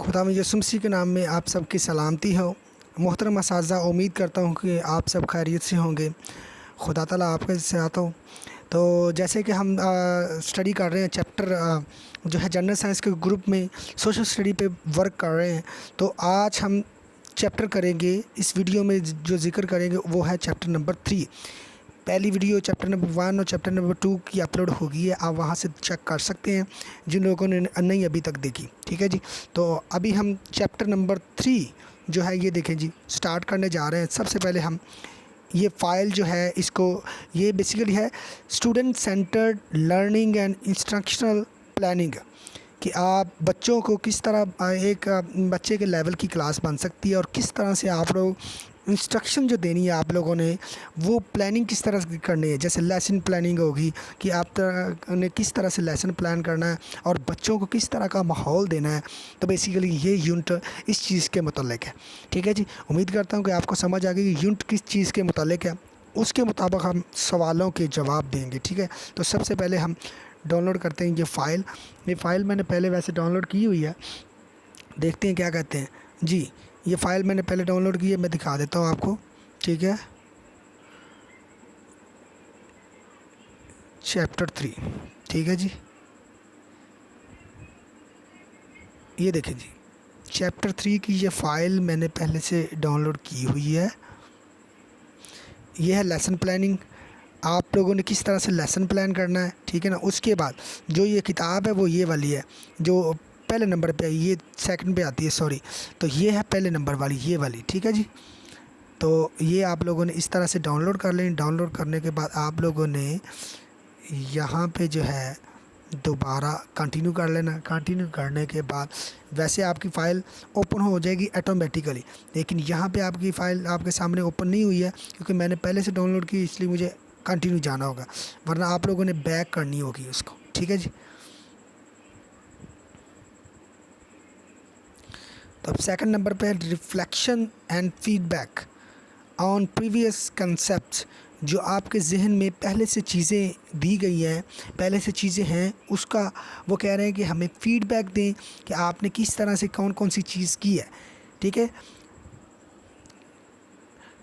खुदा यसु मसीह के नाम में आप सबकी सलामती हो। मोहतरम असातिज़ा, उम्मीद करता हूँ कि आप सब खैरियत से होंगे। खुदा ताला आपके साथ हो। तो जैसे कि हम स्टडी कर रहे हैं चैप्टर जो है जनरल साइंस के ग्रुप में सोशल स्टडी पे वर्क कर रहे हैं। तो आज हम चैप्टर करेंगे, इस वीडियो में जो जिक्र करेंगे वो है चैप्टर नंबर 3। पहली वीडियो चैप्टर नंबर 1 और चैप्टर नंबर 2 की अपलोड होगी है, आप वहाँ से चेक कर सकते हैं जिन लोगों ने नहीं अभी तक देखी। ठीक है जी। तो अभी हम चैप्टर नंबर 3 जो है ये देखें जी, स्टार्ट करने जा रहे हैं। सबसे पहले हम ये फ़ाइल जो है इसको, ये बेसिकली है student centred learning and instructional planning, कि आप बच्चों को किस तरह एक बच्चे के लेवल की क्लास बन सकती है और किस तरह से आप लोग इंस्ट्रक्शन जो देनी है आप लोगों ने वो प्लानिंग किस तरह से करनी है। जैसे लेसन प्लानिंग होगी कि आप ने किस तरह से लेसन प्लान करना है और बच्चों को किस तरह का माहौल देना है। तो बेसिकली ये यूनिट इस चीज़ के मुतालिक है। ठीक है जी। उम्मीद करता हूँ कि आपको समझ आ गई कि यूनिट किस चीज़ के मुतालिक है, उसके मुताबिक हम सवालों के जवाब देंगे। ठीक है। तो सबसे पहले हम डाउनलोड करते हैं ये फ़ाइल मैंने पहले वैसे डाउनलोड की हुई है। देखते हैं क्या कहते हैं जी। ये फ़ाइल मैंने पहले डाउनलोड की है, मैं दिखा देता हूँ आपको। ठीक है। चैप्टर 3, ठीक है जी। ये देखें जी, चैप्टर 3 की ये फ़ाइल मैंने पहले से डाउनलोड की हुई है। ये है लेसन प्लानिंग, आप लोगों ने किस तरह से लेसन प्लान करना है। ठीक है ना। उसके बाद जो ये किताब है वो ये वाली है जो पहले नंबर पे है, ये सेकंड पे आती है, सॉरी। तो ये है पहले नंबर वाली, ये वाली। ठीक है जी। तो ये आप लोगों ने इस तरह से डाउनलोड कर लें। डाउनलोड करने के बाद आप लोगों ने यहाँ पे जो है दोबारा कंटिन्यू कर लेना। कंटिन्यू करने के बाद वैसे आपकी फ़ाइल ओपन हो जाएगी ऑटोमेटिकली, लेकिन यहाँ पे आपकी फ़ाइल आपके सामने ओपन नहीं हुई है क्योंकि मैंने पहले से डाउनलोड की, इसलिए मुझे कंटिन्यू जाना होगा, वरना आप लोगों ने बैक करनी होगी उसको। ठीक है जी। तो अब सेकंड नंबर पे reflection and feedback on previous concept. जो आपके जहन में पहले से चीज़ें दी गई हैं, पहले से चीज़ें हैं, उसका वो कह रहे हैं कि हमें फ़ीडबैक दें कि आपने किस तरह से कौन कौन सी चीज़ की है। ठीक है।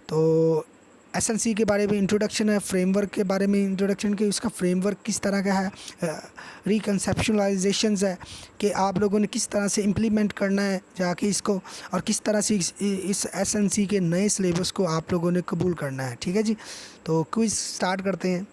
तो एसएनसी के बारे में इंट्रोडक्शन है, फ्रेमवर्क के बारे में इंट्रोडक्शन कि उसका फ्रेमवर्क किस तरह का है, रिकन्सेप्शनलाइजेशंस है कि आप लोगों ने किस तरह से इम्प्लीमेंट करना है जाके इसको, और किस तरह से इस एसएनसी के नए सिलेबस को आप लोगों ने कबूल करना है। ठीक है जी। तो क्विज़ स्टार्ट करते हैं।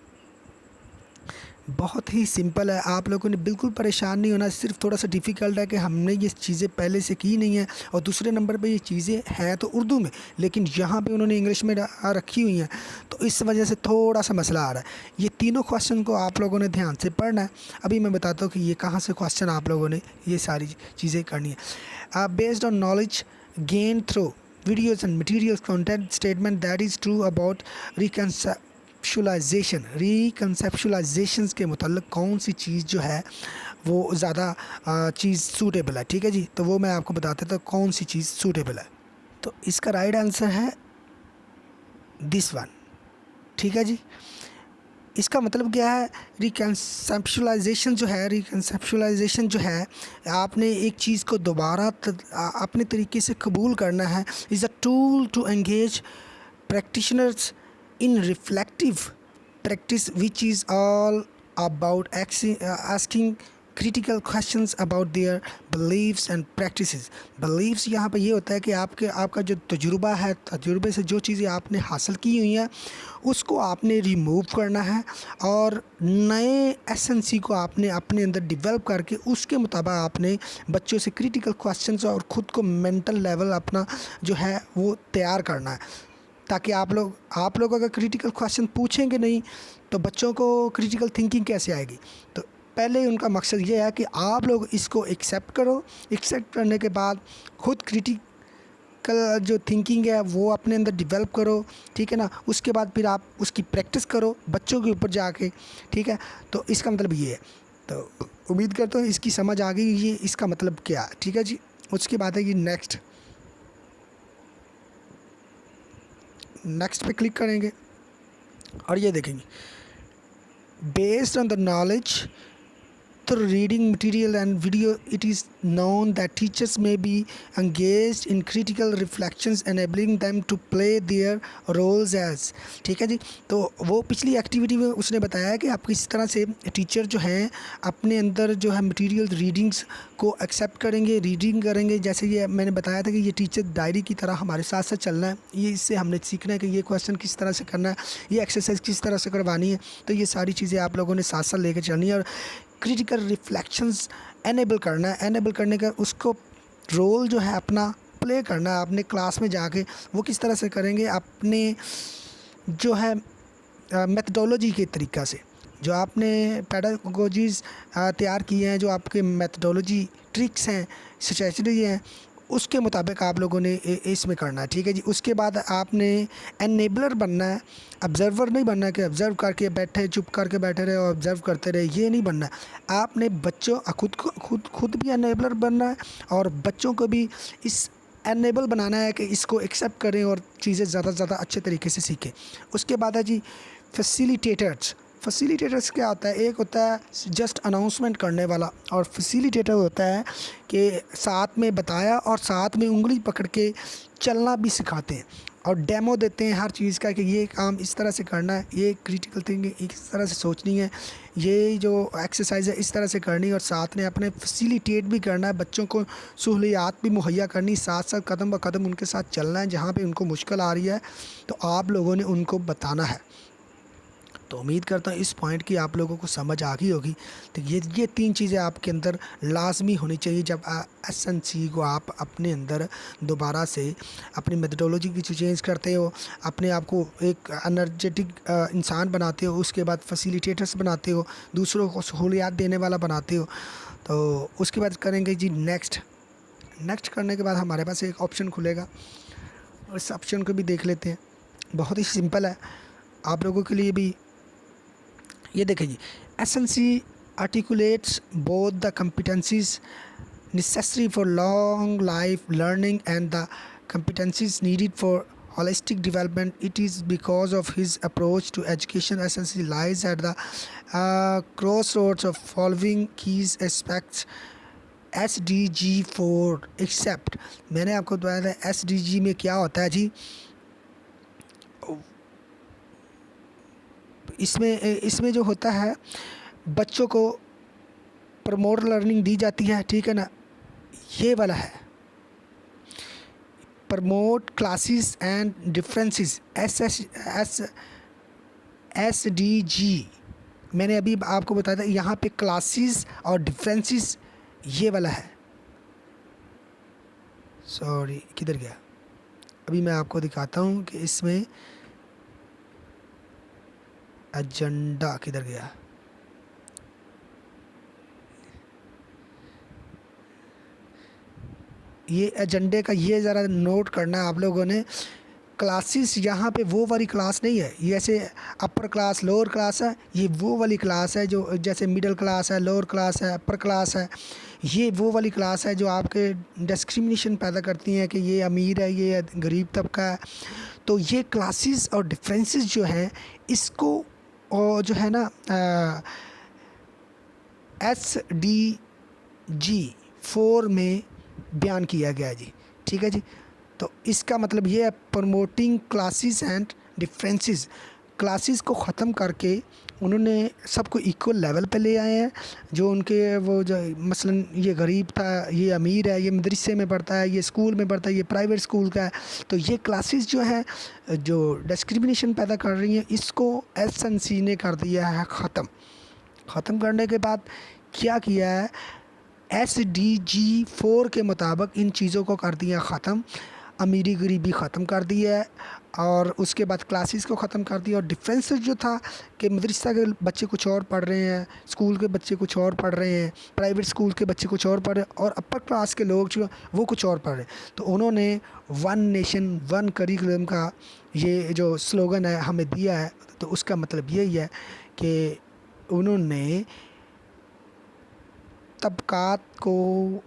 बहुत ही सिंपल है, आप लोगों ने बिल्कुल परेशान नहीं होना। सिर्फ थोड़ा सा डिफ़िकल्ट है कि हमने ये चीज़ें पहले से की नहीं है, और दूसरे नंबर पे ये चीज़ें हैं तो उर्दू में, लेकिन यहाँ पे उन्होंने इंग्लिश में रखी हुई हैं, तो इस वजह से थोड़ा सा मसला आ रहा है। ये तीनों क्वेश्चन को आप लोगों ने ध्यान से पढ़ना है। अभी मैं बताता हूँ कि ये कहाँ से क्वेश्चन आप लोगों ने ये सारी चीज़ें करनी है। Based on knowledge gain through videos and materials content statement that is true about reconceptualizations के मतलब कौन सी चीज़ जो है वो ज़्यादा चीज़ सूटेबल है। ठीक है जी। तो वो मैं आपको बताता था कौन सी चीज़ सूटेबल है। तो इसका राइट आंसर है दिस वन। ठीक है जी। इसका मतलब क्या है, रिकन्सेप्शुलाइजेशन जो है आपने एक चीज़ को दोबारा अपने तरीके से कबूल करना है। Is a tool to engage practitioners in reflective practice, which is all about asking critical questions about their beliefs and practices. beliefs यहाँ पर ये होता है कि आपका जो तजुर्बा है, तजुर्बे से जो चीज़ें आपने हासिल की हुई हैं उसको आपने रिमूव करना है, और नए एसेंसी को आपने अपने अंदर डेवलप करके उसके मुताबिक आपने बच्चों से क्रिटिकल क्वेश्चंस और ख़ुद को मेंटल लेवल अपना जो है वो तैयार करना है, ताकि आप लोग अगर क्रिटिकल क्वेश्चन पूछेंगे नहीं तो बच्चों को क्रिटिकल थिंकिंग कैसे आएगी। तो पहले उनका मकसद ये है कि आप लोग इसको एक्सेप्ट करो। एक्सेप्ट करने के बाद खुद क्रिटिकल जो थिंकिंग है वो अपने अंदर डेवलप करो। ठीक है ना। उसके बाद फिर आप उसकी प्रैक्टिस करो बच्चों के ऊपर जाके। ठीक है। तो इसका मतलब ये है। तो उम्मीद करता हूँ इसकी समझ आ गई ये इसका मतलब क्या है। ठीक है जी। उसके बाद है कि नेक्स्ट पे क्लिक करेंगे और ये देखेंगे based on the knowledge through reading material and video, it is known that teachers may be engaged in critical reflections, enabling them to play their roles as। ठीक है जी। तो वो पिछली एक्टिविटी में उसने बताया है कि आप किस तरह से टीचर जो हैं अपने अंदर जो है मटेरियल रीडिंग्स को एक्सेप्ट करेंगे, रीडिंग करेंगे। जैसे ये मैंने बताया था कि ये टीचर डायरी की तरह हमारे साथ साथ चलना है। ये इससे हमने सीखना है कि ये क्वेश्चन किस तरह से करना है, ये एक्सरसाइज किस तरह से करवानी है। तो ये सारी चीज़ें आप लोगों ने साथ साथ लेकर चलनी है और क्रिटिकल रिफ्लेक्शंस एनेबल करना है। एनेबल करने का उसको रोल जो है अपना प्ले करना है अपने क्लास में जाके। वो किस तरह से करेंगे, अपने जो है मेथडोलॉजी के तरीक़ा से, जो आपने पेडागोजीज़ तैयार किए हैं, जो आपके मेथडोलॉजी ट्रिक्स हैं, स्ट्रेटजी हैं, उसके मुताबिक आप लोगों ने इसमें करना है। ठीक है जी। उसके बाद आपने एनेबलर बनना है, ऑब्ज़र्वर नहीं बनना है कि ऑब्ज़र्व करके बैठे, चुप करके बैठे रहे और ऑब्ज़र्व करते रहे, ये नहीं बनना है। आपने बच्चों खुद भी एनेबलर बनना है और बच्चों को भी इस एनेबल बनाना है कि इसको एक्सेप्ट करें और चीज़ें ज़्यादा से ज़्यादा अच्छे तरीके से सीखें। उसके बाद है जी फैसिलिटेटर्स। फैसिलिटेटर्स क्या होता है, एक होता है जस्ट अनाउंसमेंट करने वाला और फैसिलिटेटर होता है कि साथ में बताया और साथ में उंगली पकड़ के चलना भी सिखाते हैं और डेमो देते हैं हर चीज़ का कि ये काम इस तरह से करना है, ये क्रिटिकल थिंकिंग इस तरह से सोचनी है, ये जो एक्सरसाइज है इस तरह से करनी है और साथ में अपने फैसिलिटेट भी करना है, बच्चों को सहूलियात भी मुहैया करनी, साथ साथ कदम ब कदम उनके साथ चलना है। जहाँ पे उनको मुश्किल आ रही है तो आप लोगों ने उनको बताना है। तो उम्मीद करता हूँ इस पॉइंट की आप लोगों को समझ आ गई होगी। तो ये तीन चीज़ें आपके अंदर लाजमी होनी चाहिए जब एसएनसी को आप अपने अंदर दोबारा से अपनी मेथडोलॉजी की चेंज करते हो, अपने आप को एक एनर्जेटिक इंसान बनाते हो, उसके बाद फैसिलिटेटर्स बनाते हो, दूसरों को सहूलियात देने वाला बनाते हो। तो उसके बाद करेंगे जी नेक्स्ट करने के बाद हमारे पास एक ऑप्शन खुलेगा और इस ऑप्शन को भी देख लेते हैं। बहुत ही सिंपल है आप लोगों के लिए भी। ये देखें जी, SNC articulates both the competencies necessary for long life learning and the competencies needed for holistic development. It is because of his approach to education, SNC lies at the crossroads of following key aspects SDG 4 except. मैंने आपको बताया था SDG में क्या होता है जी। इसमें जो होता है बच्चों को प्रमोट लर्निंग दी जाती है, ठीक है ना, ये वाला है promote classes and differences SDG। मैंने अभी आपको बताया था यहाँ पे क्लासेस और डिफरेंसेस ये वाला है। सॉरी किधर गया, अभी मैं आपको दिखाता हूँ कि इसमें एजेंडा किधर गया। ये एजेंडे का ये ज़रा नोट करना है आप लोगों ने। क्लासेस यहाँ पे वो वाली क्लास नहीं है, ये ऐसे अपर क्लास लोअर क्लास है, ये वो वाली क्लास है जो जैसे मिडिल क्लास है, लोअर क्लास है, अपर क्लास है। ये वो वाली क्लास है जो आपके डिस्क्रिमिनेशन पैदा करती हैं कि ये अमीर है, ये गरीब तबका है। तो ये क्लासेस और डिफरेंसेस जो हैं इसको और जो है ना SDG 4 में बयान किया गया है जी। ठीक है जी। तो इसका मतलब ये है promoting classes and differences. Classes को ख़त्म करके उन्होंने सबको इक्वल लेवल पे ले आए हैं। जो उनके वो जो मसलन ये गरीब था, ये अमीर है, ये मदरसे में पढ़ता है, ये स्कूल में पढ़ता है, ये प्राइवेट स्कूल का है। तो ये क्लासेस जो है जो डिस्क्रिमिनेशन पैदा कर रही हैं इसको SNC ने कर दिया है ख़त्म करने के बाद क्या किया है SDG 4 के मुताबिक इन चीज़ों को कर दिया ख़त्म। अमीरी गरीबी ख़त्म कर दी है और उसके बाद क्लासेस को ख़त्म कर दिया और डिफरेंसेस जो था कि मदरसा के बच्चे कुछ और पढ़ रहे हैं, स्कूल के बच्चे कुछ और पढ़ रहे हैं, प्राइवेट स्कूल के बच्चे कुछ और पढ़ रहे हैं और अपर क्लास के लोग जो वो कुछ और पढ़ रहे हैं। तो उन्होंने वन नेशन वन करिकुलम का ये जो स्लोगन है हमें दिया है। तो उसका मतलब यही है कि उन्होंने तबकात को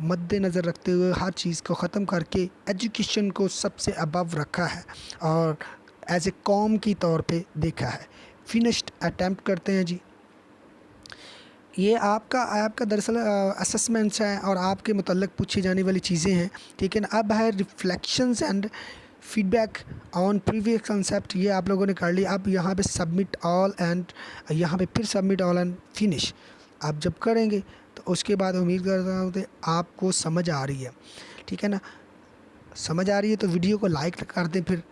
मद्देनज़र रखते हुए हर चीज़ को ख़त्म करके एजुकेशन को सबसे अबव रखा है और एज ए कौम की तौर पे देखा है। फिनिश्ड अटैम्प्ट करते हैं जी। ये आपका दरअसल असेसमेंट्स हैं और आपके मुतल्लिक़ पूछी जाने वाली चीज़ें हैं, ठीक है ना। अब है reflections and feedback on previous concept, ये आप लोगों ने कर लिया। अब यहाँ पे सबमिट ऑल एंड यहाँ पे फिर सबमिट ऑल एंड फिनिश आप जब करेंगे तो उसके बाद उम्मीद करता हूँ कि आपको समझ आ रही है, ठीक है ना। समझ आ रही है तो वीडियो को लाइक कर दें। फिर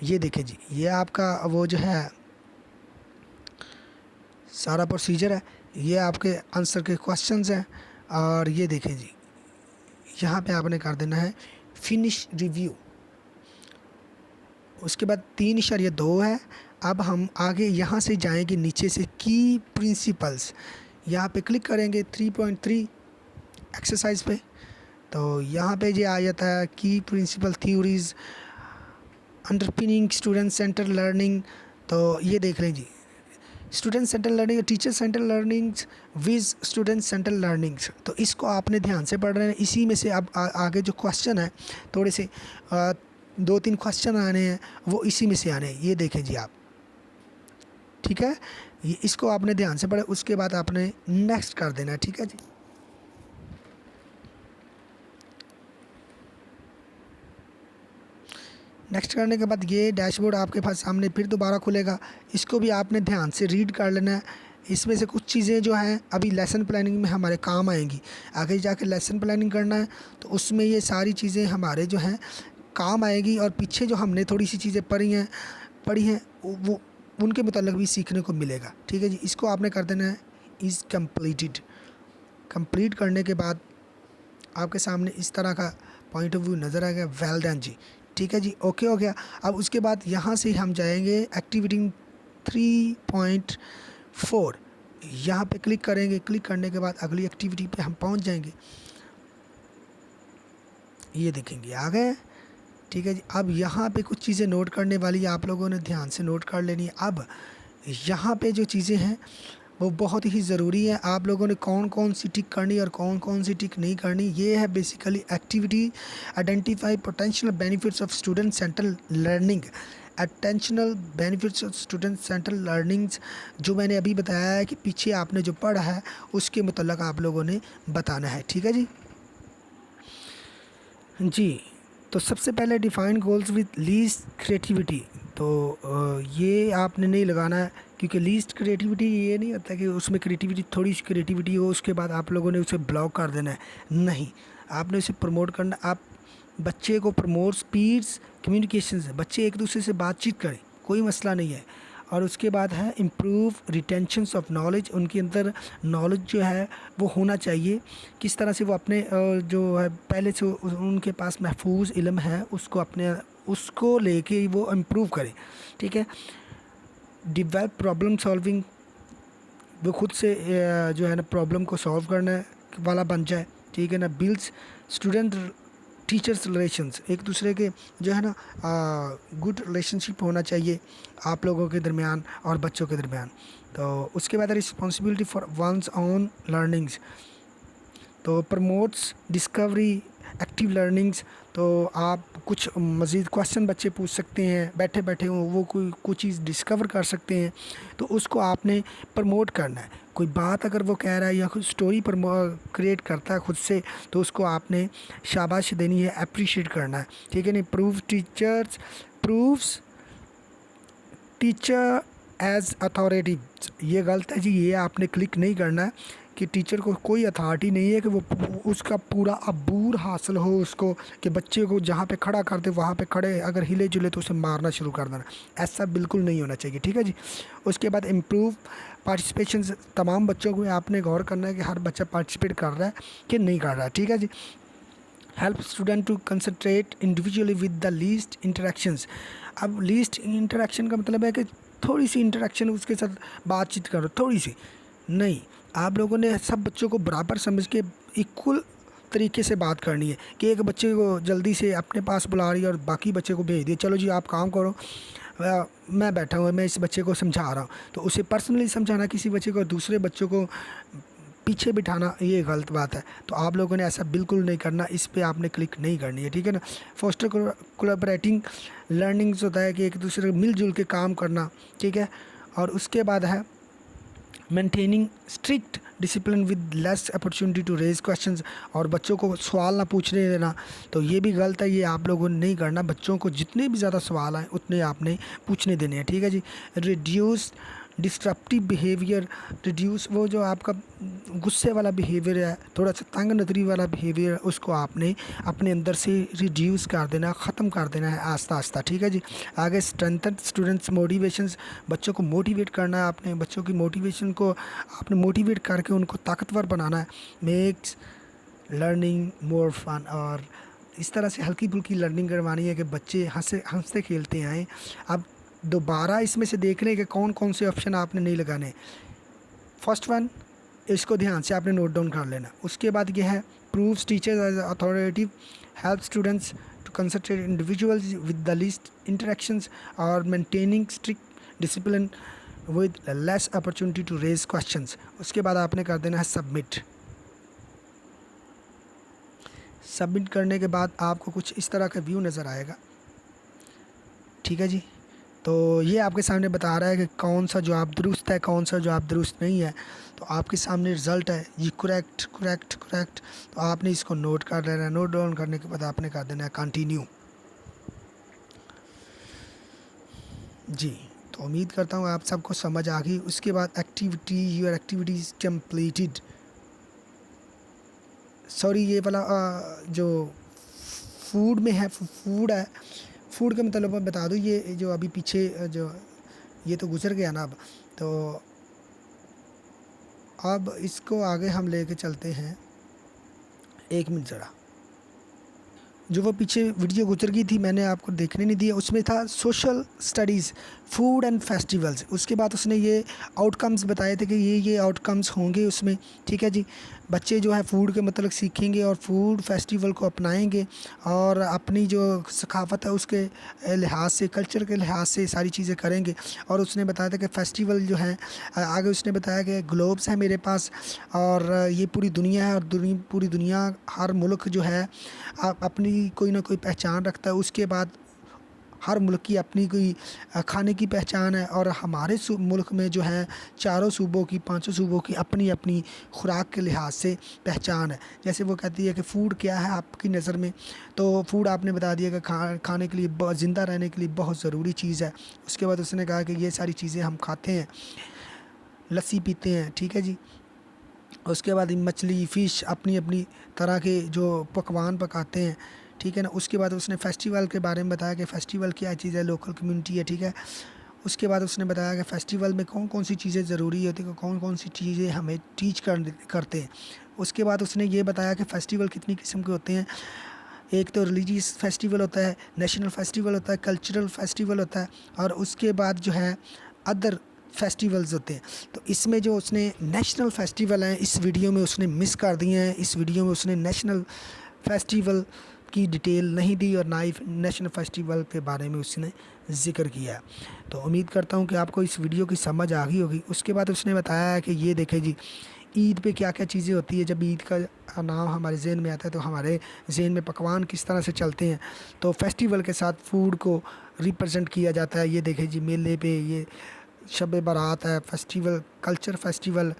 ये देखें जी, ये आपका वो जो है सारा प्रोसीजर है, ये आपके आंसर के क्वेश्चंस हैं। और ये देखें जी, यहाँ पे आपने कर देना है फिनिश रिव्यू। उसके बाद 3.2 है। अब हम आगे यहाँ से जाएंगे नीचे से की प्रिंसिपल्स, यहाँ पे क्लिक करेंगे 3.3 एक्सरसाइज पे। तो यहाँ पे ये आ जाता है की principal theories underpinning student centre learning. तो ये देख लें जी, student centre learning, teacher centre learnings with student centre learnings. तो इसको आपने ध्यान से पढ़ रहे हैं। इसी में से अब आगे जो क्वेश्चन है थोड़े से 2-3 क्वेश्चन आने हैं, वो इसी में से आने हैं। ये देखें जी आप, ठीक है। ये इसको आपने ध्यान से पढ़ा, उसके बाद आपने नेक्स्ट कर देना है, ठीक है जी। नेक्स्ट करने के बाद ये डैशबोर्ड आपके पास सामने फिर दोबारा खुलेगा। इसको भी आपने ध्यान से रीड कर लेना है। इसमें से कुछ चीज़ें जो हैं अभी लेसन प्लानिंग में हमारे काम आएंगी। आगे जाके लेसन प्लानिंग करना है तो उसमें ये सारी चीज़ें हमारे जो हैं काम आएगी। और पीछे जो हमने थोड़ी सी चीज़ें पढ़ी हैं वो उनके मुताल्लिक़ भी सीखने को मिलेगा, ठीक है जी। इसको आपने कर देना है इज़ कम्प्लीटेड। कंप्लीट करने के बाद आपके सामने इस तरह का पॉइंट ऑफ व्यू नज़र आएगा, वेल डन जी, ठीक है जी, ओके हो गया। अब उसके बाद यहाँ से हम जाएंगे एक्टिविटी 3.4, यहाँ पे क्लिक करेंगे। क्लिक करने के बाद अगली एक्टिविटी पे हम पहुँच जाएंगे। ये देखेंगे आ गए, ठीक है जी। अब यहाँ पे कुछ चीज़ें नोट करने वाली आप लोगों ने ध्यान से नोट कर लेनी है। अब यहाँ पे जो चीज़ें हैं वो बहुत ही ज़रूरी है। आप लोगों ने कौन कौन सी टिक करनी और कौन कौन सी टिक नहीं करनी, ये है basically activity identify potential benefits of student central learning. Attentional benefits of student central learnings जो मैंने अभी बताया है कि पीछे आपने जो पढ़ा है उसके मुतल्लिक़ आप लोगों ने बताना है, ठीक है जी। जी, तो सबसे पहले define goals with least creativity. तो ये आपने नहीं लगाना है, क्योंकि लीस्ट क्रिएटिविटी ये नहीं होता कि उसमें क्रिएटिविटी थोड़ी सी क्रिएटिविटी हो उसके बाद आप लोगों ने उसे ब्लॉक कर देना है। नहीं, आपने उसे प्रमोट करना। आप बच्चे को प्रमोट स्पीड्स कम्युनिकेशन से, बच्चे एक दूसरे से बातचीत करें, कोई मसला नहीं है। और उसके बाद है इम्प्रूव रिटेंशंस ऑफ नॉलेज। उनके अंदर नॉलेज जो है वो होना चाहिए, किस तरह से वो अपने जो है पहले से उनके पास महफूज इल्म है उसको लेके वो इम्प्रूव करें, ठीक है। डेवलप प्रॉब्लम सॉल्विंग, वो खुद से जो है ना प्रॉब्लम को सॉल्व करने वाला बन जाए, ठीक है ना। बिल्ड्स स्टूडेंट टीचर्स रिलेशंस, एक दूसरे के जो है ना गुड रिलेशनशिप होना चाहिए आप लोगों के दरमियान और बच्चों के दरमियान। तो उसके बाद responsibility for one's own learnings, तो प्रमोट्स डिस्कवरी एक्टिव लर्निंग्स। तो आप कुछ मज़ीद क्वेश्चन बच्चे पूछ सकते हैं, बैठे बैठे वो कोई कुछ चीज़ डिस्कवर कर सकते हैं, तो उसको आपने प्रमोट करना है। कोई बात अगर वो कह रहा है या कोई स्टोरी क्रिएट करता है खुद से, तो उसको आपने शाबाश देनी है, अप्रिशिएट करना है, ठीक है। नहीं प्रूव्स टीचर एज अथॉरिटी, ये गलत है जी, ये आपने क्लिक नहीं करना है कि टीचर को कोई अथॉरिटी नहीं है कि वो उसका पूरा अबूर हासिल हो उसको, कि बच्चे को जहाँ पे खड़ा कर दे वहाँ पे खड़े, अगर हिले जुले तो उसे मारना शुरू कर देना, ऐसा बिल्कुल नहीं होना चाहिए, ठीक है जी। उसके बाद इम्प्रूव पार्टिसिपेशन, तमाम बच्चों को आपने गौर करना है कि हर बच्चा पार्टिसिपेट कर रहा है कि नहीं कर रहा है, ठीक है जी। Help student to concentrate individually with the least interactions. अब लीस्ट इंटरेक्शन का मतलब है कि थोड़ी सी इंटरेक्शन उसके साथ बातचीत करो, थोड़ी सी नहीं। आप लोगों ने सब बच्चों को बराबर समझ के इक्वल तरीके से बात करनी है, कि एक बच्चे को जल्दी से अपने पास बुला रही है और बाकी बच्चे को भेज दिए, चलो जी आप काम करो, मैं बैठा हूँ, मैं इस बच्चे को समझा रहा हूँ। तो उसे पर्सनली समझाना किसी बच्चे को, दूसरे बच्चों को पीछे बिठाना, ये गलत बात है। तो आप लोगों ने ऐसा बिल्कुल नहीं करना, इस पे आपने क्लिक नहीं करनी है, ठीक है ना। फोस्टर कोलैबोरेटिंग लर्निंग्स होता है कि एक दूसरे को मिलजुल के काम करना, ठीक है। और उसके बाद है maintaining strict discipline with less opportunity to raise questions, और बच्चों को सवाल ना पूछने देना, तो ये भी गलत है, ये आप लोगों ने नहीं करना। बच्चों को जितने भी ज़्यादा सवाल आए उतने आपने पूछने देने हैं, ठीक है जी। रिड्यूस डिस्ट्रप्टिव बिहेवियर, रिड्यूस वो जो आपका गुस्से वाला बिहेवियर है, थोड़ा सा तंग नज़री वाला बिहेवियर, उसको आपने अपने अंदर से रिड्यूस कर देना, ख़त्म कर देना है आस्ता आस्ता, ठीक है जी। आगे स्ट्रेंथन स्टूडेंट्स मोटिवेशंस, बच्चों को मोटिवेट करना है आपने, बच्चों की मोटिवेशन को आपने मोटिवेट करके उनको ताकतवर बनाना है। मेक्स लर्निंग मोर फन, और इस तरह से हल्की फुल्की लर्निंग करवानी है कि बच्चे हंसते खेलते आएँ। अब दोबारा इसमें से देख लें कि कौन कौन से ऑप्शन आपने नहीं लगाने। फर्स्ट वन, इसको ध्यान से आपने नोट डाउन कर लेना। उसके बाद ये है proves teachers as authoritative, help students to concentrate individuals with the least interactions, और maintaining strict discipline with less opportunity to raise questions. उसके बाद आपने कर देना है सबमिट। सबमिट करने के बाद आपको कुछ इस तरह का व्यू नज़र आएगा, ठीक है जी। तो ये आपके सामने बता रहा है कि कौन सा जवाब दुरुस्त है, कौन सा जवाब दुरुस्त नहीं है। तो आपके सामने रिज़ल्ट है ये करेक्ट करेक्ट करेक्ट, तो आपने इसको नोट कर लेना है। नोट डाउन करने के बाद आपने कर देना है कंटिन्यू जी। तो उम्मीद करता हूँ आप सबको समझ आ गई। उसके बाद activity, your activity is completed, sorry ये वाला जो फूड में है, फूड है, फूड का मतलब मैं बता दूँ, ये जो अभी पीछे जो ये तो गुजर गया ना, अब इसको आगे हम लेके चलते हैं। एक मिनट ज़रा, जो वो पीछे वीडियो गुजर गई थी मैंने आपको देखने नहीं दिया, उसमें था social studies food and festivals. उसके बाद उसने ये आउटकम्स बताए थे कि ये आउटकम्स होंगे उसमें, ठीक है जी। बच्चे जो है फूड के मतलब सीखेंगे और फूड फेस्टिवल को अपनाएंगे, और अपनी जो सकाफ़त है उसके लिहाज से, कल्चर के लिहाज से सारी चीज़ें करेंगे। और उसने बताया था कि फ़ेस्टिवल जो है, आगे उसने बताया कि ग्लोब्स है मेरे पास, और ये पूरी दुनिया है, और पूरी दुनिया, हर मुल्क जो है अपनी कोई ना कोई पहचान रखता है। उसके बाद हर मुल्क की अपनी कोई खाने की पहचान है, और हमारे मुल्क में जो है चारों सूबों की, पांचों सूबों की अपनी अपनी खुराक के लिहाज से पहचान है। जैसे वो कहती है कि फ़ूड क्या है आपकी नज़र में, तो फ़ूड आपने बता दिया कि खाने के लिए, ज़िंदा रहने के लिए बहुत ज़रूरी चीज़ है। उसके बाद उसने कहा कि ये सारी चीज़ें हम खाते हैं, लस्सी पीते हैं, ठीक है जी। उसके बाद मछली, फ़िश, अपनी अपनी तरह के जो पकवान पकाते हैं, ठीक है ना। उसके बाद उसने फेस्टिवल के बारे में बताया कि फ़ेस्टिवल क्या चीज़ है, लोकल कम्युनिटी है, ठीक है। उसके बाद उसने बताया कि फ़ेस्टिवल में कौन कौन सी चीज़ें ज़रूरी होती हैं, कौन कौन सी चीज़ें हमें टीच करते हैं। उसके बाद उसने ये बताया कि फ़ेस्टिवल कितनी किस्म के होते हैं। एक तो रिलीजियस फेस्टिवल होता है, नेशनल फेस्टिवल होता है, कल्चरल फेस्टिवल होता है, और उसके बाद जो है अदर फेस्टिवल्स होते हैं। तो इसमें जो उसने नेशनल फेस्टिवल हैं इस वीडियो में उसने मिस कर दिए हैं। इस वीडियो में उसने नेशनल फेस्टिवल की डिटेल नहीं दी, और ना ही नेशनल फेस्टिवल के बारे में उसने ज़िक्र किया है। तो उम्मीद करता हूँ कि आपको इस वीडियो की समझ आ गई होगी। उसके बाद उसने बताया है कि ये देखें जी, ईद पे क्या क्या चीज़ें होती है। जब ईद का नाम हमारे जहन में आता है तो हमारे जहन में पकवान किस तरह से चलते हैं, तो फेस्टिवल के साथ फूड को रिप्रेजेंट किया जाता है। ये देखें जी, मेले पे ये शब बारात है, फेस्टिवल, कल्चर फेस्टिवल,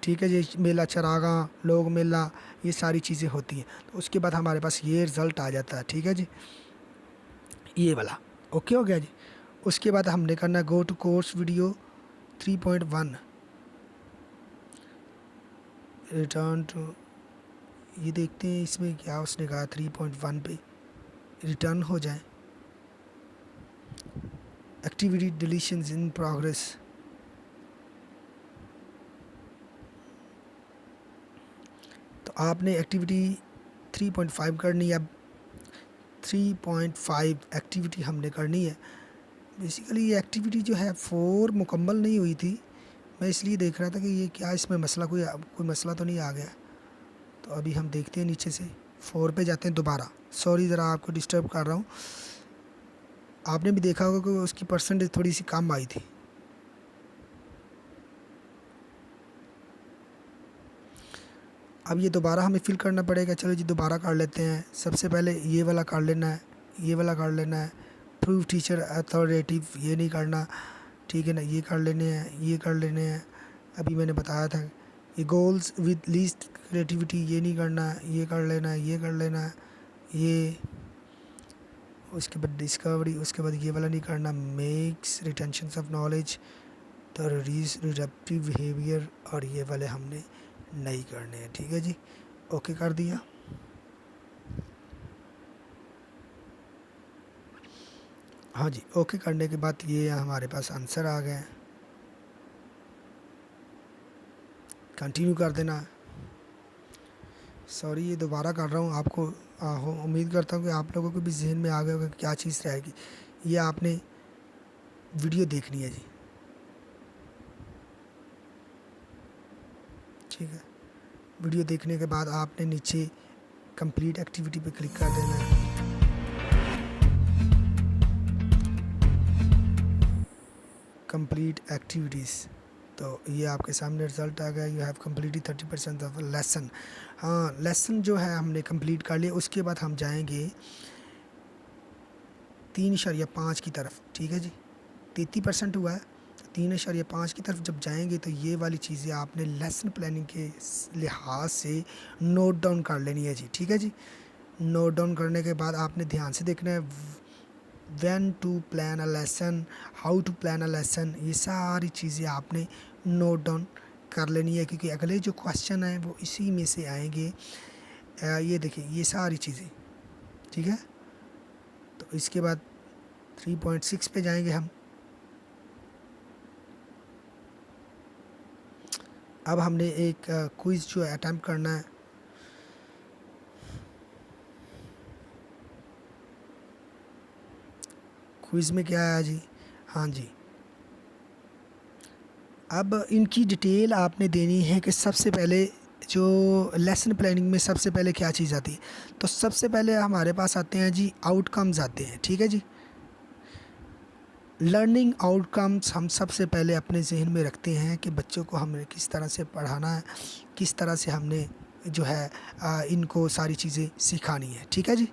ठीक है जी, मेला चरागा, लोग मेला, ये सारी चीज़ें होती हैं। तो उसके बाद हमारे पास ये रिज़ल्ट आ जाता है, ठीक है जी, ये वाला। ओके हो गया जी। उसके बाद हमने करना go to course video 3.1, return to, ये देखते हैं इसमें क्या उसने कहा। 3.1 पे रिटर्न हो जाए, एक्टिविटी डिलीशंस इन प्रोग्रेस। तो आपने एक्टिविटी 3.5 करनी है। अब 3.5 एक्टिविटी हमने करनी है। बेसिकली ये एक्टिविटी जो है 4 मुकम्मल नहीं हुई थी, मैं इसलिए देख रहा था कि ये क्या इसमें मसला, कोई मसला तो नहीं आ गया। तो अभी हम देखते हैं, नीचे से 4 पे जाते हैं दोबारा। सॉरी ज़रा आपको डिस्टर्ब कर रहा हूँ। आपने भी देखा होगा कि उसकी परसेंटेज थोड़ी सी कम आई थी। अब ये दोबारा हमें फिल करना पड़ेगा। चलो जी दोबारा कर लेते हैं। सबसे पहले ये वाला कर लेना है, ये वाला कर लेना है। प्रूव टीचर अथॉरिटेटिव ये नहीं करना, ठीक है ना। ये कर लेने हैं, ये कर लेने हैं। अभी मैंने बताया था। ये गोल्स विद लीस्ट क्रिएटिविटी, ये नहीं करना, ये कर लेना, ये कर लेना, ये, उसके बाद डिस्कवरी, उसके बाद ये वाला नहीं करना, मेक्स रिटेंशन ऑफ नॉलेज, तो रिडप्टिव बिहेवियर, और ये वाले हमने नहीं करने हैं। ठीक है जी, ओके कर दिया। हाँ जी, ओके करने के बाद ये हमारे पास आंसर आ गए। कंटिन्यू कर देना। सॉरी ये दोबारा कर रहा हूँ आपको, उम्मीद करता हूँ कि आप लोगों को भी जहन में आ गया होगा क्या चीज़ रहेगी। ये आपने वीडियो देखनी है जी, ठीक है। वीडियो देखने के बाद आपने नीचे कंप्लीट एक्टिविटी पे क्लिक कर देना है। कंप्लीट एक्टिविटीज़, तो ये आपके सामने रिज़ल्ट आ गया। You have completed 30% of lesson. हाँ, लेसन जो है हमने कंप्लीट कर लिया। उसके बाद हम जाएंगे 3.5 की तरफ। ठीक है जी, 33% हुआ है, 3.5 की तरफ जब जाएंगे तो ये वाली चीज़ें आपने लेसन प्लानिंग के लिहाज से नोट डाउन कर लेनी है जी। ठीक है जी, नोट डाउन करने के बाद आपने ध्यान से देखना है when to plan a lesson, how to plan a lesson, ये सारी चीज़ें आपने नोट डाउन कर लेनी है, क्योंकि अगले जो क्वेश्चन हैं वो इसी में से आएंगे। ये देखिए ये सारी चीज़ें, ठीक है। तो इसके बाद 3.6 पे जाएंगे हम। अब हमने एक क्विज़ जो है अटैम्प्ट करना है। क्विज़ में क्या है जी, हाँ जी, अब इनकी डिटेल आपने देनी है कि सबसे पहले जो लेसन प्लानिंग में सबसे पहले क्या चीज़ आती है। तो सबसे पहले हमारे पास आते हैं जी आउटकम्स आते हैं। ठीक है जी, लर्निंग आउटकम्स हम सबसे पहले अपने जहन में रखते हैं कि बच्चों को हमने किस तरह से पढ़ाना है, किस तरह से हमने जो है इनको सारी चीज़ें सिखानी है। ठीक है जी,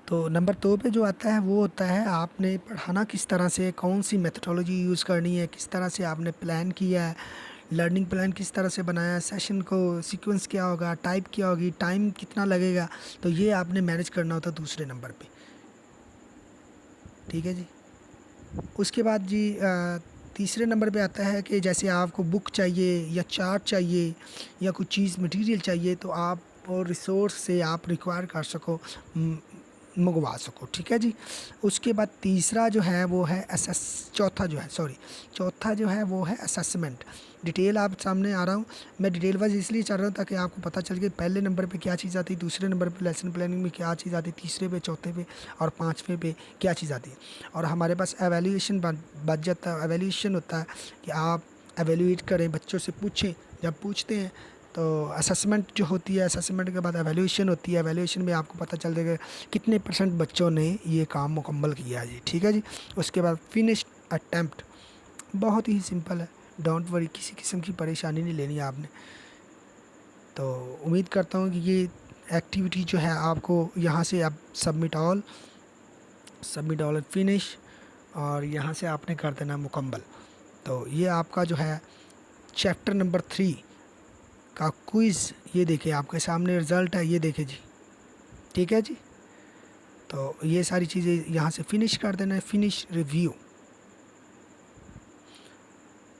तो नंबर 2 पे जो आता है वो होता है आपने पढ़ाना किस तरह से, कौन सी मेथडोलॉजी यूज़ करनी है, किस तरह से आपने प्लान किया है, लर्निंग प्लान किस तरह से बनाया है, सेशन को सीक्वेंस क्या होगा, टाइप क्या होगी, टाइम कितना लगेगा, तो ये आपने मैनेज करना होता है दूसरे नंबर पे। ठीक है जी, उसके बाद जी तीसरे नंबर पे आता है कि जैसे आपको बुक चाहिए या चार्ट चाहिए या कुछ चीज़ मटेरियल चाहिए तो आप और रिसोर्स से आप रिक्वायर कर सको, मंगवा सको। ठीक है जी, उसके बाद तीसरा जो है वो है चौथा जो है वो है असेसमेंट। डिटेल आप सामने आ रहा हूँ, मैं डिटेल वाइज इसलिए चल रहा हूँ ताकि आपको पता चल के पहले नंबर पे क्या चीज़ आती है, दूसरे नंबर पे लेसन प्लानिंग में क्या चीज़ आती है, तीसरे पे, चौथे पे और पाँचवें पे क्या चीज़ आती है। और हमारे पास एवेल्यूएशन बच जाता है। एवेल्यूएशन होता है कि आप एवेल्यूएट करें, बच्चों से पूछें। जब पूछते हैं तो असेसमेंट जो होती है, असेसमेंट के बाद एवेल्यूएशन होती है। एवेल्यूएशन में आपको पता चल जाएगा कितने % बच्चों ने ये काम मुकम्मल किया है जी। ठीक है जी, उसके बाद फिनिश्ड अटैम्प्ट, बहुत ही सिंपल है, डोंट वरी, किसी किस्म की परेशानी नहीं लेनी आपने। तो उम्मीद करता हूँ कि ये एक्टिविटी जो है आपको यहाँ से आप सबमिट ऑल फिनिश, और यहाँ से आपने कर देना मुकम्मल। तो ये आपका जो है चैप्टर नंबर 3 का क्विज़, ये देखिए आपके सामने रिज़ल्ट है, ये देखिए जी। ठीक है जी, तो ये सारी चीज़ें यहाँ से फिनिश कर देना है, फिनिश रिव्यू।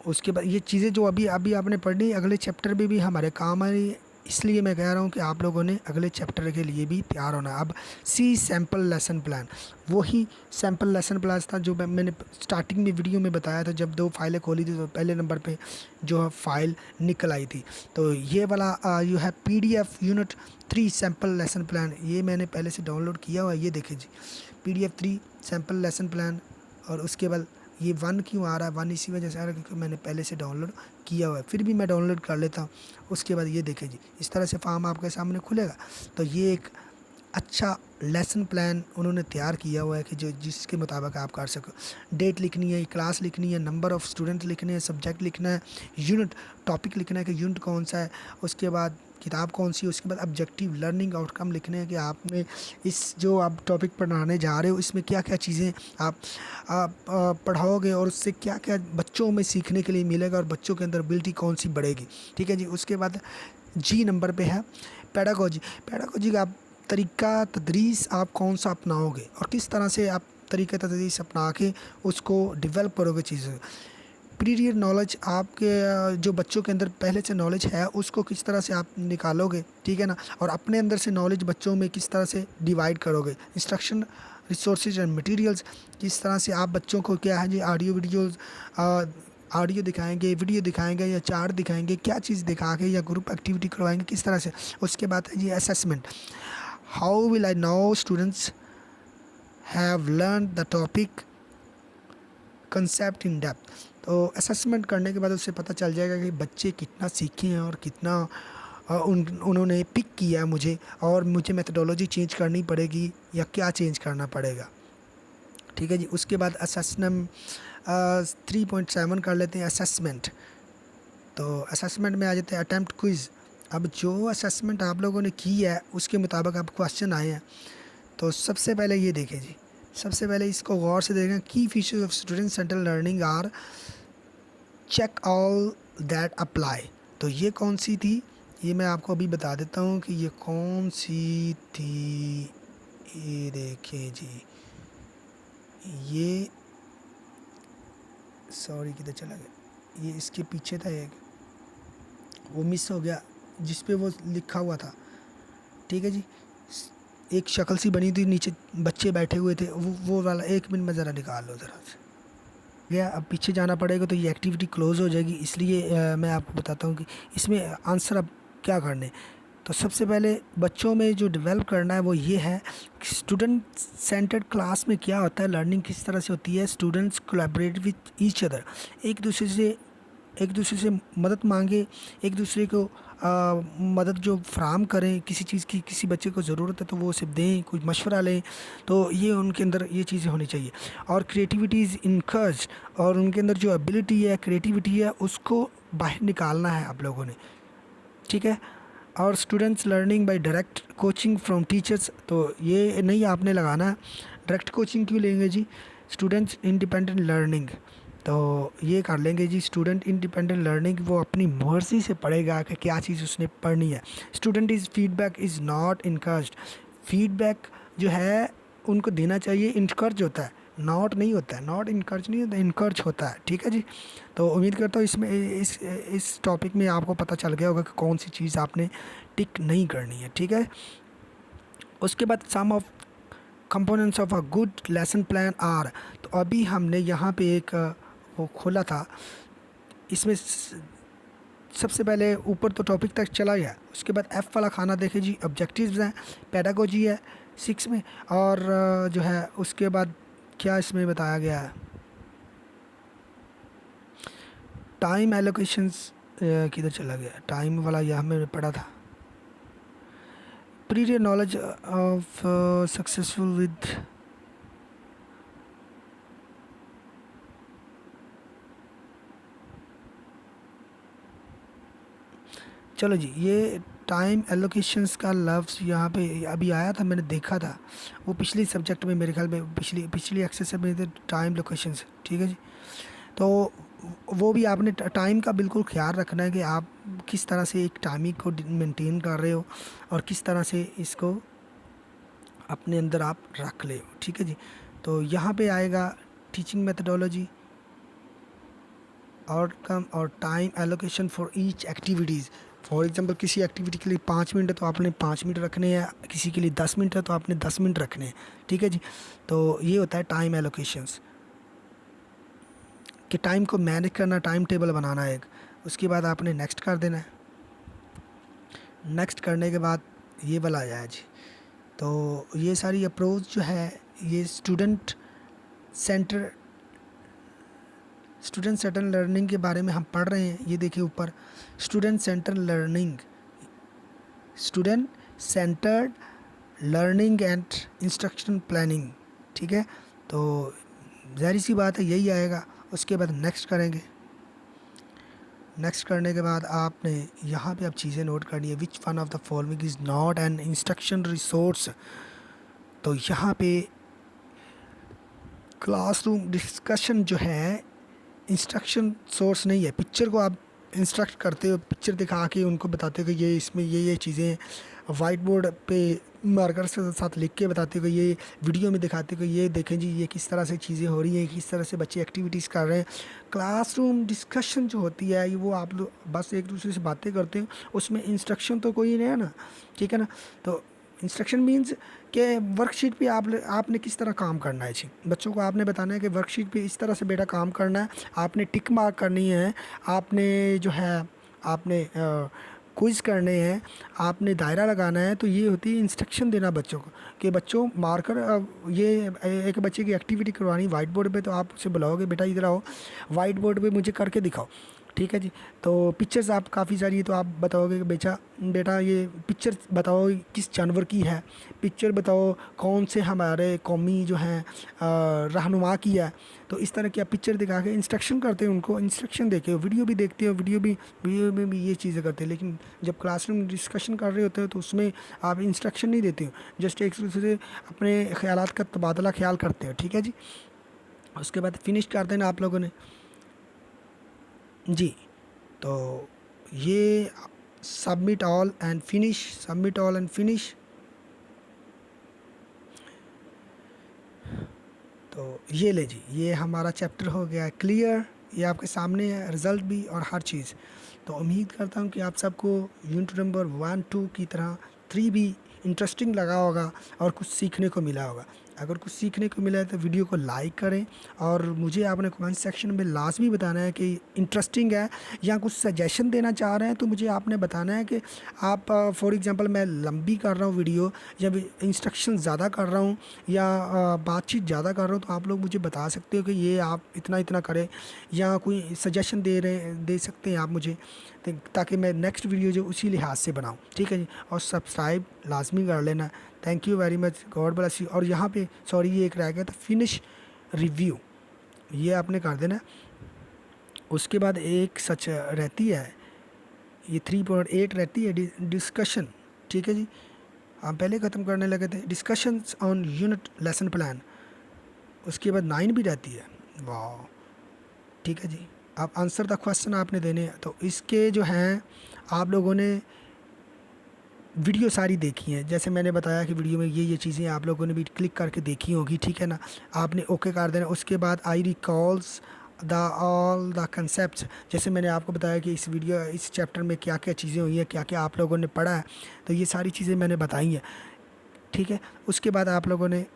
उसके बाद ये चीज़ें जो अभी अभी आपने पढ़ी अगले चैप्टर में भी हमारे काम आई, इसलिए मैं कह रहा हूँ कि आप लोगों ने अगले चैप्टर के लिए भी तैयार होना है। अब सी सैम्पल लेसन प्लान, वही सैम्पल लेसन प्लान था जो मैंने स्टार्टिंग में वीडियो में बताया था। जब 2 फाइलें खोली थी तो पहले नंबर पे जो है फ़ाइल निकल आई थी। तो ये वाला यू है PDF unit 3 sample lesson plan, ये मैंने पहले से डाउनलोड किया हुआ है। ये देखिए जी, PDF 3 सैम्पल लेसन प्लान। और उसके बाद ये 1 क्यों आ रहा है, 1 इसी वजह से आ रहा है क्योंकि मैंने पहले से डाउनलोड किया हुआ है, फिर भी मैं डाउनलोड कर लेता हूँ। उसके बाद ये देखें जी, इस तरह से फॉर्म आपके सामने खुलेगा। तो ये एक अच्छा लेसन प्लान उन्होंने तैयार किया हुआ है कि जो जिसके मुताबिक आप कर सको। डेट लिखनी है, क्लास लिखनी है, नंबर ऑफ़ स्टूडेंट लिखने हैं, सब्जेक्ट लिखना है, यूनिट टॉपिक लिखना है कि यूनिट कौन सा है। उसके बाद किताब कौन सी है, उसके बाद ऑब्जेक्टिव लर्निंग आउटकम लिखने हैं कि आपने इस जो आप टॉपिक पढ़ाने जा रहे हो इसमें क्या क्या चीज़ें आप पढ़ाओगे और उससे क्या क्या बच्चों में सीखने के लिए मिलेगा और बच्चों के अंदर एबिलिटी कौन सी बढ़ेगी। ठीक है जी। उसके बाद जी नंबर पे है पेडागोजी। पेडागोजी का आप तरीका तदरीस आप कौन सा अपनाओगे और किस तरह से आप तरीका तदरीस अपना के उसको डेवलप करोगे चीज़ें। प्रीवियर नॉलेज आपके जो बच्चों के अंदर पहले से नॉलेज है उसको किस तरह से आप निकालोगे, ठीक है ना, और अपने अंदर से नॉलेज बच्चों में किस तरह से डिवाइड करोगे। इंस्ट्रक्शन रिसोर्सेज एंड मटेरियल्स, किस तरह से आप बच्चों को क्या है जी ऑडियो दिखाएंगे, वीडियो दिखाएंगे या चार्ट दिखाएंगे, क्या चीज़ दिखा के या ग्रुप एक्टिविटी करवाएंगे किस तरह से। उसके बाद है जी assessment. How will I know students have learn the topic concept in depth. तो असेसमेंट करने के बाद उससे पता चल जाएगा कि बच्चे कितना सीखे हैं और कितना उन्होंने पिक किया है मुझे, और मुझे मेथडोलॉजी चेंज करनी पड़ेगी या क्या चेंज करना पड़ेगा। ठीक है जी। उसके बाद असेसमेंट 3.7 कर लेते हैं असेसमेंट। तो असेसमेंट में आ जाते हैं अटेम्प्ट क्विज़। अब जो असेसमेंट आप लोगों ने की है उसके मुताबिक आप क्वेश्चन आए हैं। तो सबसे पहले ये देखें जी, सबसे पहले इसको गौर से देखें। Key features of student central learning are check all that apply. तो ये कौन सी थी, ये मैं आपको अभी बता देता हूँ कि ये कौन सी थी। ये देखें जी, ये सॉरी किधर चला गया, ये इसके पीछे था एक, वो मिस हो गया जिस पे वो लिखा हुआ था। ठीक है जी। एक शक्ल सी बनी थी, नीचे बच्चे बैठे हुए थे, वो वाला 1 मिनट में ज़रा निकाल लो ज़रा से गया। अब पीछे जाना पड़ेगा तो ये एक्टिविटी क्लोज हो जाएगी, इसलिए मैं आपको बताता हूँ कि इसमें आंसर अब क्या करने। तो सबसे पहले बच्चों में जो डेवलप करना है वो ये है कि स्टूडेंट सेंटर्ड क्लास में क्या होता है, लर्निंग किस तरह से होती है। Students collaborate with each other, एक दूसरे से मदद मांगे, एक दूसरे को मदद जो फ्राहम करें, किसी चीज़ की किसी बच्चे को ज़रूरत है तो वो उसे दें, कुछ मशवरा लें। तो ये उनके अंदर ये चीज़ें होनी चाहिए। और क्रिएटिविटी इज़ इनकरेज, और उनके अंदर जो एबिलिटी है, क्रिएटिविटी है, उसको बाहर निकालना है आप लोगों ने। ठीक है। और students learning by direct coaching from teachers, तो ये नहीं आपने लगाना है। डायरेक्ट कोचिंग क्यों लेंगे जी। स्टूडेंट्स इंडिपेंडेंट लर्निंग, तो ये कर लेंगे जी। स्टूडेंट इंडिपेंडेंट लर्निंग, वो अपनी मर्ज़ी से पढ़ेगा कि क्या चीज़ उसने पढ़नी है। Student is feedback is not encouraged, feedback जो है उनको देना चाहिए, इनकरेज होता है, नॉट नहीं होता है। नॉट इनकरेज नहीं होता, इनकरेज होता है। ठीक है जी। तो उम्मीद करता हूँ इसमें इस टॉपिक में आपको पता चल गया होगा कि कौन सी चीज़ आपने टिक नहीं करनी है। ठीक है। उसके बाद some of components of a good lesson plan are, तो अभी हमने यहाँ पे एक वो खोला था, इसमें सबसे पहले ऊपर तो टॉपिक तक चला गया। उसके बाद एफ़ वाला खाना देखे जी, ऑब्जेक्टिव्स हैं, पेडागोजी है 6 में, और जो है उसके बाद क्या इसमें बताया गया है, टाइम एलोकेशंस किधर चला गया, टाइम वाला यहाँ में पढ़ा था। Praevia knowledge of successful with, चलो जी, ये टाइम एलोकेशंस का लफ्ज़ यहाँ पे अभी आया था, मैंने देखा था वो पिछली सब्जेक्ट में, मेरे ख्याल में पिछली एक्सरसाइज में थे टाइम लोकेशंस। ठीक है जी। तो वो भी आपने टाइम का बिल्कुल ख्याल रखना है कि आप किस तरह से एक टाइमिंग को मेंटेन कर रहे हो और किस तरह से इसको अपने अंदर आप रख ले हो। ठीक है जी। तो यहाँ पे आएगा टीचिंग मेथडोलॉजी, आउटकम और time allocation for each activities. For example किसी एक्टिविटी के लिए 5 मिनट है तो आपने 5 मिनट रखने हैं, किसी के लिए 10 मिनट है तो आपने 10 मिनट रखने हैं। ठीक है जी। तो ये होता है टाइम एलोकेशंस, कि टाइम को मैनेज करना, टाइम टेबल बनाना है एक। उसके बाद आपने नेक्स्ट कर देना है। नेक्स्ट करने के बाद ये वाला आया जी। तो ये सारी अप्रोच जो है ये स्टूडेंट सेंटर लर्निंग के बारे में हम पढ़ रहे हैं। ये देखिए ऊपर student centred learning and instruction planning. ठीक है। तो ज़ाहिर सी बात है यही आएगा। उसके बाद नेक्स्ट करेंगे। नेक्स्ट करने के बाद आपने यहाँ पे आप चीज़ें नोट करनी है। Which one of the following is not an instruction resource. तो यहाँ पे क्लासरूम डिस्कशन जो है इंस्ट्रक्शन सोर्स नहीं है। पिक्चर को आप इंस्ट्रक्ट करते हो, पिक्चर दिखा के उनको बताते हो कि ये इसमें ये चीज़ें, वाइट बोर्ड पे मार्कर से साथ लिख के बताते हो कि ये, वीडियो में दिखाते हो कि ये देखें जी ये किस तरह से चीज़ें हो रही हैं, किस तरह से बच्चे एक्टिविटीज़ कर रहे हैं। क्लासरूम डिस्कशन जो होती है ये वो आप लोग बस एक दूसरे से बातें करते हो, उसमें इंस्ट्रक्शन तो कोई नहीं है ना, ठीक है ना। तो इंस्ट्रक्शन मीन्स कि वर्कशीट पे आपने किस तरह काम करना है जी। बच्चों को आपने बताना है कि वर्कशीट पे इस तरह से बेटा काम करना है, आपने टिक मार्क करनी है, आपने जो है आपने क्विज़ करने हैं, आपने दायरा लगाना है। तो ये होती है इंस्ट्रक्शन देना बच्चों को कि बच्चों मार्कर, ये एक बच्चे की एक्टिविटी करवानी वाइट बोर्ड पे, तो आप उसे बुलाओगे बेटा इधर आओ, वाइट बोर्ड पे मुझे करके दिखाओ, ठीक है जी। तो पिक्चर्स आप काफ़ी सारी है, तो आप बताओगे कि बेटा ये पिक्चर बताओ किस जानवर की है, पिक्चर बताओ कौन से हमारे कौमी जो हैं रहनुमा की है। तो इस तरह की आप पिक्चर दिखा के इंस्ट्रक्शन करते हो उनको, इंस्ट्रक्शन देके वीडियो भी देखते हो, वीडियो में भी ये चीज़ें करते हैं। लेकिन जब क्लासरूम डिस्कशन कर रहे होते हो तो उसमें आप इंस्ट्रक्शन नहीं देते हो, जस्ट एक दूसरे से अपने ख्यालात का तबादला ख्याल करते हो, ठीक है जी। उसके बाद फिनिश कर देना आप लोगों ने जी। तो ये submit all and finish, submit all and finish. तो ये ले जी, ये हमारा चैप्टर हो गया क्लियर, ये आपके सामने है रिज़ल्ट भी और हर चीज़। तो उम्मीद करता हूँ कि आप सबको यूनिट नंबर 1, 2 की तरह 3 भी इंटरेस्टिंग लगा होगा और कुछ सीखने को मिला होगा। अगर कुछ सीखने को मिला है तो वीडियो को लाइक करें, और मुझे आपने कमेंट सेक्शन में लाजमी बताना है कि इंटरेस्टिंग है, या कुछ सजेशन देना चाह रहे हैं तो मुझे आपने बताना है कि आप फॉर एग्ज़ाम्पल मैं लंबी कर रहा हूँ वीडियो, या इंस्ट्रक्शन ज़्यादा कर रहा हूँ, या बातचीत ज़्यादा कर रहा हूँ, तो आप लोग मुझे बता सकते हो कि ये आप इतना इतना करें, या कोई सजेशन दे सकते हैं आप मुझे, ताकि मैं नेक्स्ट वीडियो जो उसी लिहाज से बनाऊँ, ठीक है जी। और सब्सक्राइब लाजमी कर लेना। Thank you very much, God bless you. और यहाँ पे सॉरी ये एक रह गया था, फिनिश रिव्यू, ये आपने कर देना। उसके बाद एक सच रहती है, ये 3.8 रहती है डिस्कशन, ठीक है जी। हम पहले ख़त्म करने लगे थे discussions on unit lesson plan. उसके बाद 9 भी रहती है, वाह, ठीक है जी। अब आंसर द क्वेश्चन आपने देने हैं। तो इसके जो हैं आप लोगों ने वीडियो सारी देखी हैं, जैसे मैंने बताया कि वीडियो में ये चीज़ें आप लोगों ने भी क्लिक करके देखी होगी, ठीक है ना। आपने ओके कर देना। उसके बाद I recalls the all the concept, जैसे मैंने आपको बताया कि इस चैप्टर में क्या क्या चीज़ें हुई हैं, क्या क्या आप लोगों ने पढ़ा है, तो ये सारी चीज़ें मैंने बताई हैं, ठीक है। उसके बाद आप लोगों ने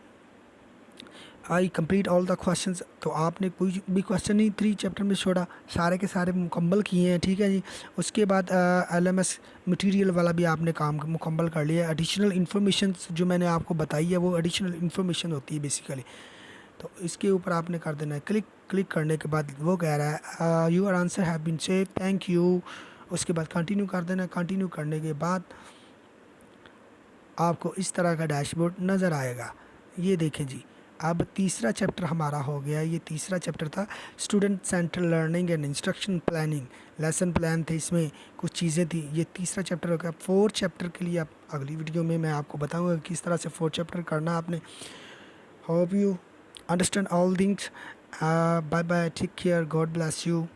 आई कंप्लीट ऑल द क्वेश्चंस, तो आपने कोई भी क्वेश्चन नहीं 3 चैप्टर में छोड़ा, सारे के सारे मुकम्मल किए हैं, ठीक है जी। उसके बाद LMS मटेरियल वाला भी आपने काम मुकम्मल कर लिया है। एडिशनल इन्फॉर्मेशन जो मैंने आपको बताई है वो एडिशनल इन्फॉर्मेशन होती है बेसिकली, तो इसके ऊपर आपने कर देना है क्लिक करने के बाद वो कह रहा है your answer have been save, thank you. उसके बाद कंटिन्यू कर देना। कंटिन्यू करने के बाद आपको इस तरह का डैशबोर्ड नज़र आएगा। ये देखें जी, अब तीसरा चैप्टर हमारा हो गया। ये तीसरा चैप्टर था student centre learning and instruction planning, lesson plan थे, इसमें कुछ चीज़ें थी। ये तीसरा चैप्टर हो गया। 4 चैप्टर के लिए आप अगली वीडियो में मैं आपको बताऊंगा किस तरह से 4 चैप्टर करना आपने। Hope you understand all things. Bye bye, take care, God bless you.